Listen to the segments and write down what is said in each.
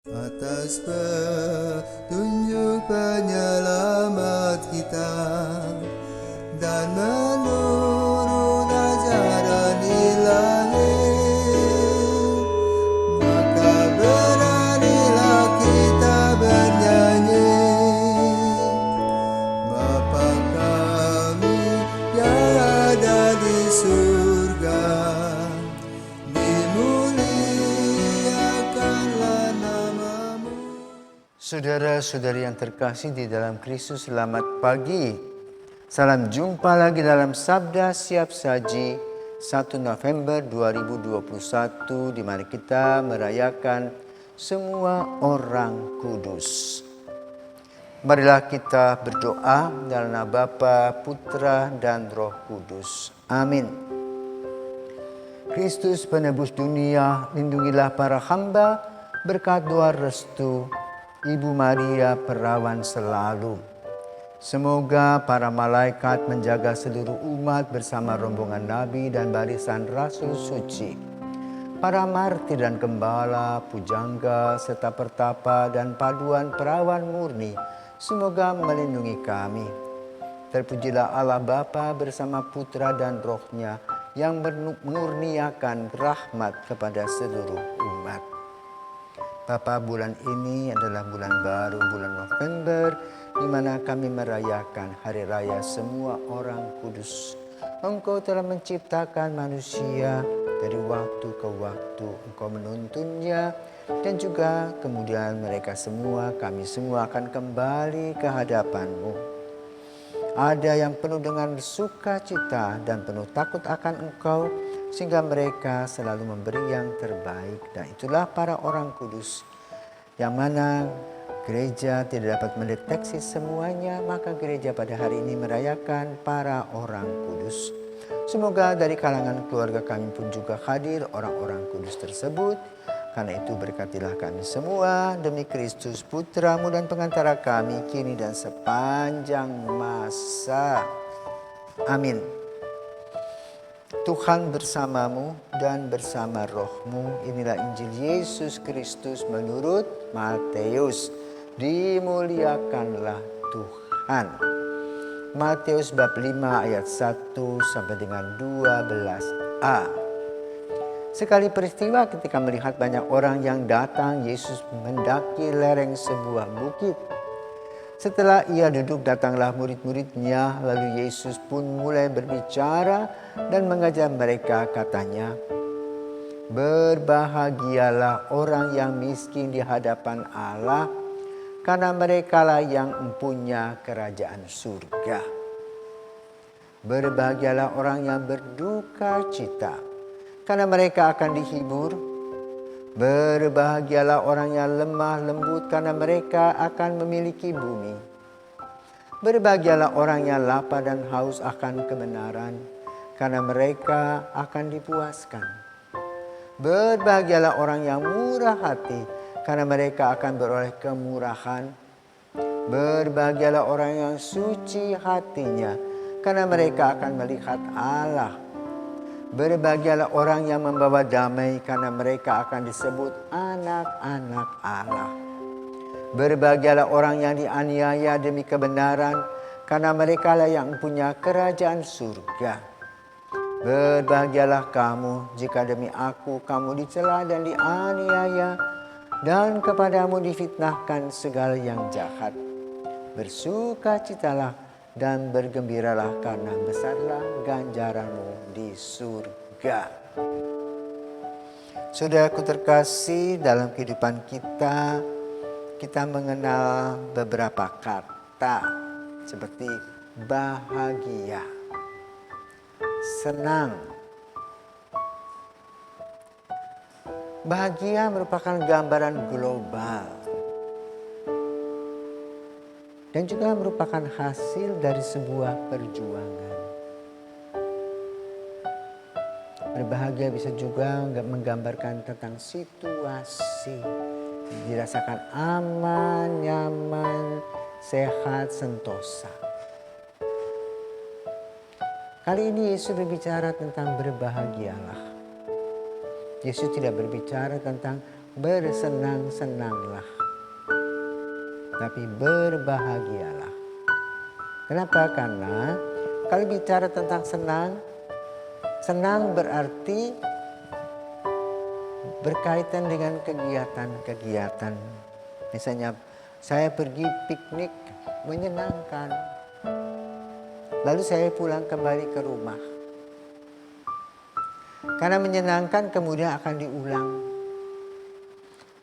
Atas petunjuk penyelamat kita dan menurut ajaran ilahi, maka beranilah kita bernyanyi. Bapa kami yang ada di surga, dimuliakanlah namamu. Saudara-saudari yang terkasih di dalam Kristus, selamat pagi. Salam jumpa lagi dalam Sabda Siap Saji 1 November 2021, di mana kita merayakan semua orang kudus. Marilah kita berdoa dalam nama Bapa, Putra, dan Roh Kudus. Amin. Kristus penebus dunia, lindungilah para hamba berkat doa restu Ibu Maria perawan selalu. Semoga para malaikat menjaga seluruh umat bersama rombongan nabi dan barisan rasul suci, para martir dan gembala, pujangga, serta pertapa dan paduan perawan murni, semoga melindungi kami. Terpujilah Allah Bapa bersama Putra dan Roh-Nya yang mengurniakan rahmat kepada seluruh umat. Bapa, bulan ini adalah bulan baru, bulan November, di mana kami merayakan hari raya semua orang kudus. Engkau telah menciptakan manusia dari waktu ke waktu. Engkau menuntunnya, dan juga kemudian kami semua akan kembali ke hadapan-Mu. Ada yang penuh dengan sukacita dan penuh takut akan Engkau, sehingga mereka selalu memberi yang terbaik. Dan itulah para orang kudus, yang mana gereja tidak dapat mendeteksi semuanya, maka gereja pada hari ini merayakan para orang kudus. Semoga dari kalangan keluarga kami pun juga hadir orang-orang kudus tersebut. Karena itu berkatilah kami semua demi Kristus Putra-Mu dan pengantara kami kini dan sepanjang masa. Amin. Tuhan bersamamu dan bersama roh-Mu. Inilah Injil Yesus Kristus menurut Matius. Dimuliakanlah Tuhan. Matius bab 5 ayat 1 sampai dengan 12a. Sekali peristiwa ketika melihat banyak orang yang datang, Yesus mendaki lereng sebuah bukit. Setelah ia duduk, datanglah murid-muridnya, lalu Yesus pun mulai berbicara dan mengajar mereka, katanya, "Berbahagialah orang yang miskin di hadapan Allah, karena merekalah yang mempunyai kerajaan surga. Berbahagialah orang yang berduka cita, karena mereka akan dihibur. Berbahagialah orang yang lemah lembut, karena mereka akan memiliki bumi. Berbahagialah orang yang lapar dan haus akan kebenaran, karena mereka akan dipuaskan. Berbahagialah orang yang murah hati, karena mereka akan beroleh kemurahan. Berbahagialah orang yang suci hatinya, karena mereka akan melihat Allah. Berbahagialah orang yang membawa damai, karena mereka akan disebut anak-anak Allah. Berbahagialah orang yang dianiaya demi kebenaran, karena merekalah yang mempunyai kerajaan surga. Berbahagialah kamu jika demi aku kamu dicela dan dianiaya, dan kepadamu difitnahkan segala yang jahat. Bersukacitalah dan bergembiralah, karena besarlah ganjaranmu di surga." Saudaraku terkasih, dalam kehidupan kita mengenal beberapa kata seperti bahagia, senang. Bahagia merupakan gambaran global dan juga merupakan hasil dari sebuah perjuangan. Berbahagia bisa juga menggambarkan tentang situasi, dirasakan aman, nyaman, sehat, sentosa. Kali ini Yesus berbicara tentang berbahagialah. Yesus tidak berbicara tentang bersenang-senanglah, tapi berbahagialah. Kenapa? Karena kalau bicara tentang senang, senang berarti berkaitan dengan kegiatan-kegiatan. Misalnya saya pergi piknik, menyenangkan. Lalu saya pulang kembali ke rumah. Karena menyenangkan kemudian akan diulang.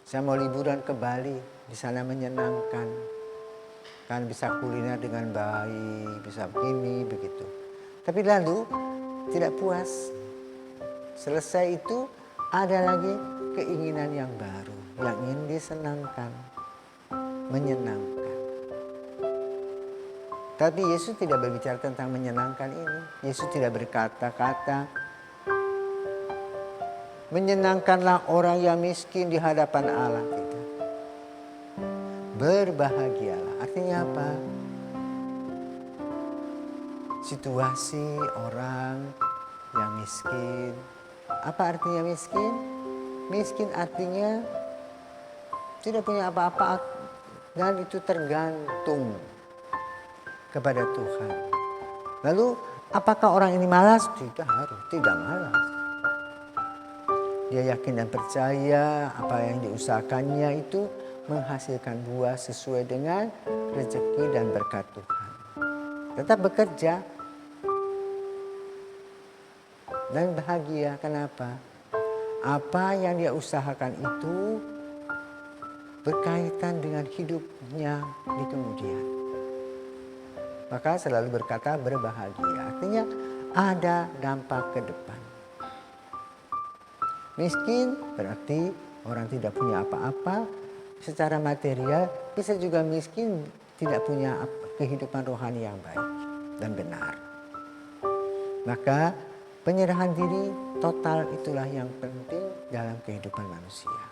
Saya mau liburan ke Bali, di sana menyenangkan. Kan bisa kuliner dengan baik, bisa begini, begitu. Tapi lalu tidak puas. Selesai itu ada lagi keinginan yang baru, yang ingin disenangkan, menyenangkan. Tapi Yesus tidak berbicara tentang menyenangkan ini. Yesus tidak berkata-kata, menyenangkanlah orang yang miskin di hadapan Allah. Tidak. Berbahagialah. Artinya apa? Situasi orang yang miskin. Apa artinya miskin? Miskin artinya tidak punya apa-apa dan itu tergantung kepada Tuhan. Lalu apakah orang ini malas? Tidak malas. Dia yakin dan percaya apa yang diusahakannya itu menghasilkan buah sesuai dengan rezeki dan berkat Tuhan. Tetap bekerja dan bahagia. Kenapa? Apa yang dia usahakan itu berkaitan dengan hidupnya di kemudian. Maka selalu berkata berbahagia. Artinya ada dampak ke depan. Miskin berarti orang tidak punya apa-apa secara material, bisa juga miskin tidak punya kehidupan rohani yang baik dan benar. Maka penyerahan diri total itulah yang penting dalam kehidupan manusia.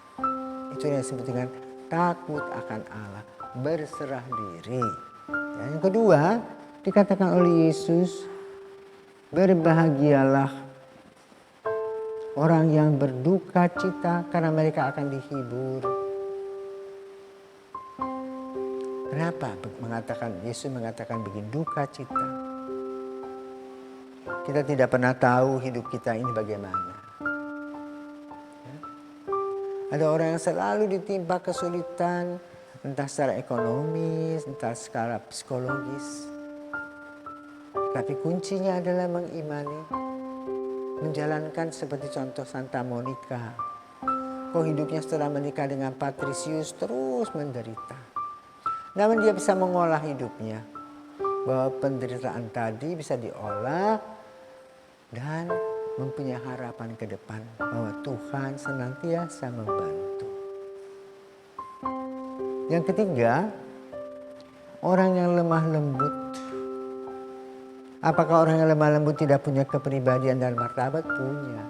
Itu yang disebut dengan takut akan Allah, berserah diri. Dan yang kedua, dikatakan oleh Yesus, berbahagialah orang yang berduka cita karena mereka akan dihibur. Kenapa Yesus mengatakan begini, duka cita? Kita tidak pernah tahu hidup kita ini bagaimana. Ada orang yang selalu ditimpa kesulitan, entah secara ekonomis, entah secara psikologis. Tapi kuncinya adalah mengimani, menjalankan seperti contoh Santa Monica. Kok hidupnya setelah menikah dengan Patricius terus menderita. Namun dia bisa mengolah hidupnya, bahwa penderitaan tadi bisa diolah dan mempunyai harapan ke depan bahwa Tuhan senantiasa membantu. Yang ketiga, orang yang lemah lembut. Apakah orang yang lemah lembut tidak punya kepribadian dan martabat? Punya.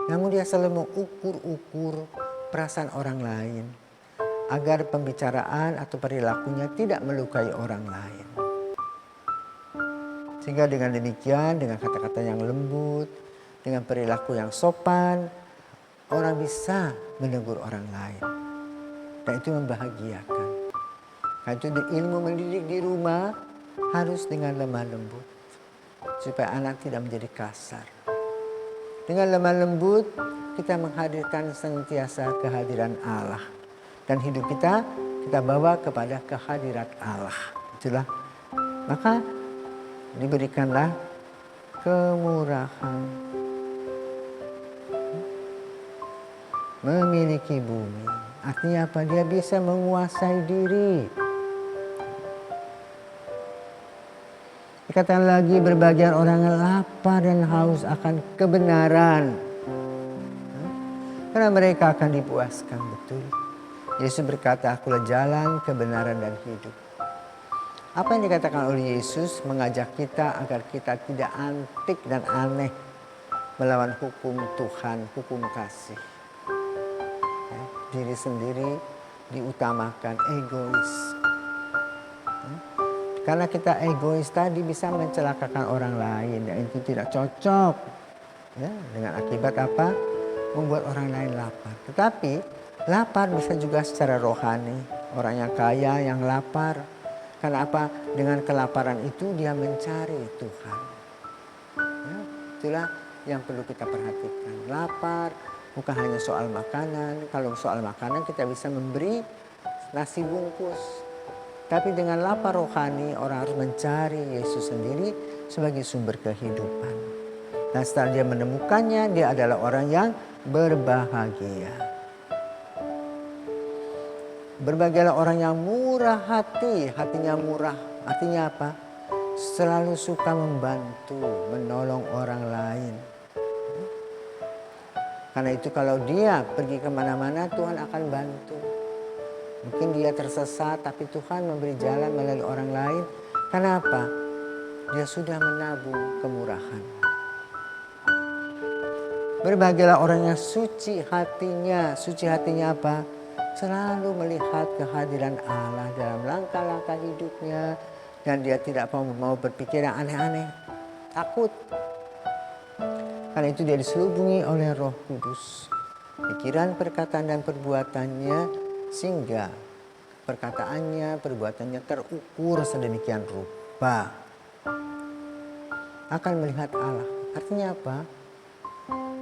Namun dia selalu mengukur-ukur perasaan orang lain agar pembicaraan atau perilakunya tidak melukai orang lain. Sehingga dengan demikian, dengan kata-kata yang lembut, dengan perilaku yang sopan, orang bisa menegur orang lain. Dan itu membahagiakan. Karena itu ilmu mendidik di rumah harus dengan lemah lembut. Supaya anak tidak menjadi kasar. Dengan lemah lembut, kita menghadirkan senantiasa kehadiran Allah. Dan hidup kita bawa kepada kehadirat Allah. Itulah. Maka diberikanlah kemurahan. Memiliki bumi. Artinya apa? Dia bisa menguasai diri. Dikatakan lagi, berbahagia orang yang lapar dan haus akan kebenaran. Karena mereka akan dipuaskan, betul. Yesus berkata, akulah jalan, kebenaran dan hidup. Apa yang dikatakan oleh Yesus mengajak kita agar kita tidak antik dan aneh melawan hukum Tuhan, hukum kasih. Diri sendiri diutamakan, egois. Karena kita egois tadi bisa mencelakakan orang lain dan itu tidak cocok. Ya, dengan akibat apa? membuat orang lain lapar. Tetapi lapar bisa juga secara rohani. Orang yang kaya yang lapar. Karena apa? Dengan kelaparan itu dia mencari Tuhan. Ya, itulah yang perlu kita perhatikan. Lapar bukan hanya soal makanan. Kalau soal makanan kita bisa memberi nasi bungkus. Tapi dengan lapar rohani orang harus mencari Yesus sendiri sebagai sumber kehidupan. Dan setelah dia menemukannya, dia adalah orang yang berbahagia. Berbahagialah orang yang murah hati, hatinya murah. Artinya apa? Selalu suka membantu, menolong orang lain. Karena itu kalau dia pergi kemana-mana, Tuhan akan bantu. Mungkin dia tersesat, tapi Tuhan memberi jalan melalui orang lain. Kenapa? Dia sudah menabung kemurahan. Berbahagialah orang yang suci hatinya. Suci hatinya apa? Selalu melihat kehadiran Allah dalam langkah-langkah hidupnya. Dan dia tidak mau berpikir yang aneh-aneh. Takut. Karena itu dia diselubungi oleh Roh Kudus. Pikiran, perkataan, dan perbuatannya sehingga perkataannya, perbuatannya terukur sedemikian rupa. Akan melihat Allah. Artinya apa?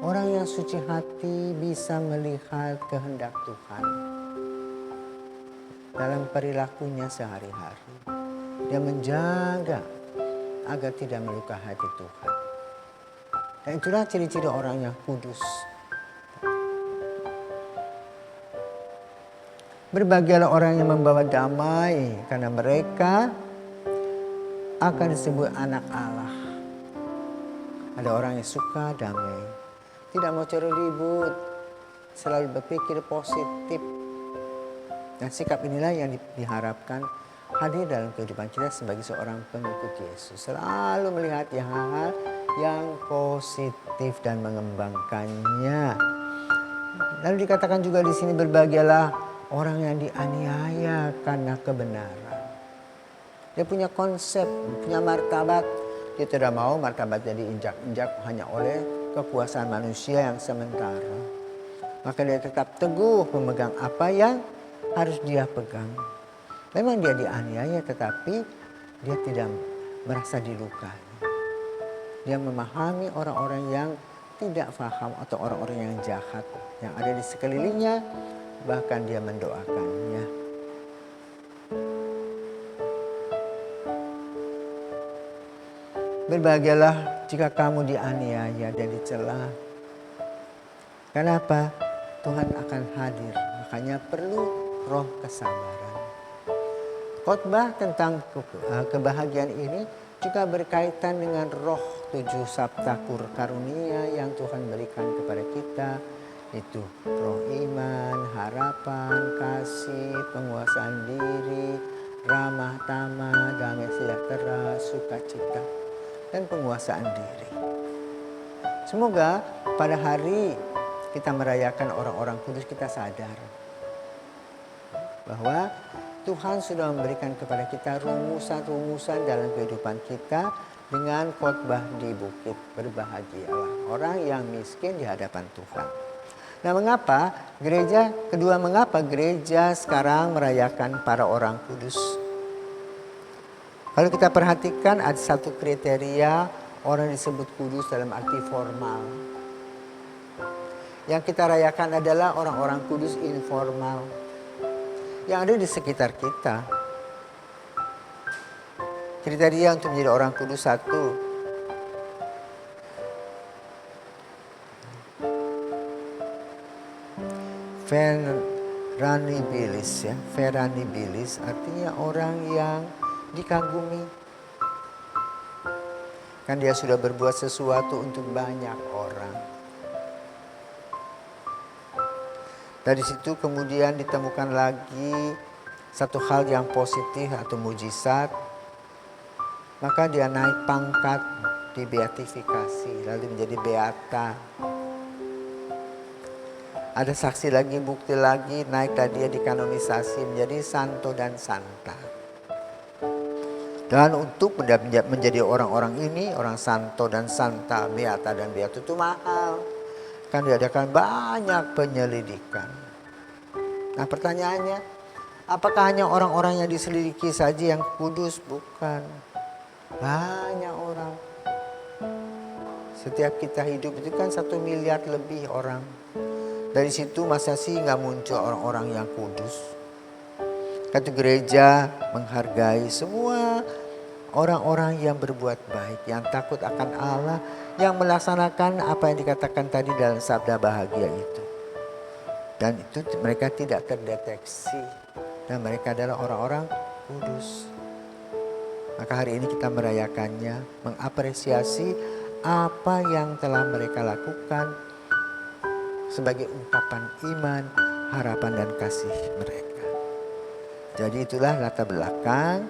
Orang yang suci hati bisa melihat kehendak Tuhan dalam perilakunya sehari-hari. Dia menjaga agar tidak melukai hati Tuhan. Dan itulah ciri-ciri orang yang kudus. Berbahagialah orang yang membawa damai, karena mereka akan disebut anak Allah. Ada orang yang suka damai, tidak mau cari ribut, selalu berpikir positif. Dan sikap inilah yang diharapkan hadir dalam kehidupan kita sebagai seorang pengikut Yesus. Selalu melihat hal-hal yang positif dan mengembangkannya. Lalu dikatakan juga di sini, berbahagialah orang yang dianiaya karena kebenaran. Dia punya konsep, punya martabat. Dia tidak mau martabatnya diinjak-injak hanya oleh kekuasaan manusia yang sementara. Maka dia tetap teguh memegang apa yang harus dia pegang. Memang dia dianiaya, tetapi dia tidak merasa dilukai. Dia memahami orang-orang yang tidak paham atau orang-orang yang jahat yang ada di sekelilingnya. Bahkan dia mendoakannya. Berbahagialah jika kamu dianiaya dan dicela. Kenapa? Tuhan akan hadir. Makanya perlu roh kesabaran. Khotbah tentang kebahagiaan ini juga berkaitan dengan roh 7 sabta karunia yang Tuhan berikan kepada kita. Itu roh iman, harapan, kasih, penguasaan diri, ramah tamah, damai sejahtera, sukacita, dan penguasaan diri. Semoga pada hari kita merayakan orang-orang kudus, kita sadar bahwa Tuhan sudah memberikan kepada kita rumusan-rumusan dalam kehidupan kita dengan khotbah di bukit. Berbahagialah orang yang miskin di hadapan Tuhan. Nah, mengapa gereja sekarang merayakan para orang kudus? Kalau kita perhatikan ada satu kriteria orang disebut kudus dalam arti formal. Yang kita rayakan adalah orang-orang kudus informal yang ada di sekitar kita. Kriteria untuk menjadi orang kudus satu, venerabilis, ya. Venerabilis artinya orang yang dikagumi. Kan dia sudah berbuat sesuatu untuk banyak orang. Dari situ kemudian ditemukan lagi satu hal yang positif atau mujizat. Maka dia naik pangkat di beatifikasi, lalu menjadi beata. Ada saksi lagi, bukti lagi, naik tadi dia dikanonisasi menjadi santo dan santa. Dan untuk menjadi orang-orang ini, orang santo dan santa, beata dan beata itu mahal. akan diadakan banyak penyelidikan. Nah pertanyaannya, apakah hanya orang-orang yang diselidiki saja yang kudus? Bukan. Banyak orang. Setiap kita hidup itu kan 1 miliar lebih orang. Dari situ masa sih nggak muncul orang-orang yang kudus? Karena gereja menghargai semua orang-orang yang berbuat baik, yang takut akan Allah, yang melaksanakan apa yang dikatakan tadi dalam sabda bahagia itu. Dan itu mereka tidak terdeteksi. Dan mereka adalah orang-orang kudus. Maka hari ini kita merayakannya, mengapresiasi apa yang telah mereka lakukan sebagai ungkapan iman, harapan dan kasih mereka. Jadi itulah latar belakang,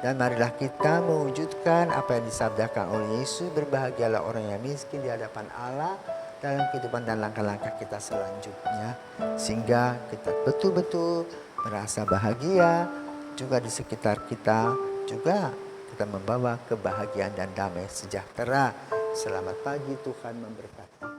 dan marilah kita mewujudkan apa yang disabdakan oleh Yesus, berbahagialah orang yang miskin di hadapan Allah dalam kehidupan dan langkah-langkah kita selanjutnya. Sehingga kita betul-betul merasa bahagia, juga di sekitar kita juga kita membawa kebahagiaan dan damai sejahtera. Selamat pagi, Tuhan memberkati.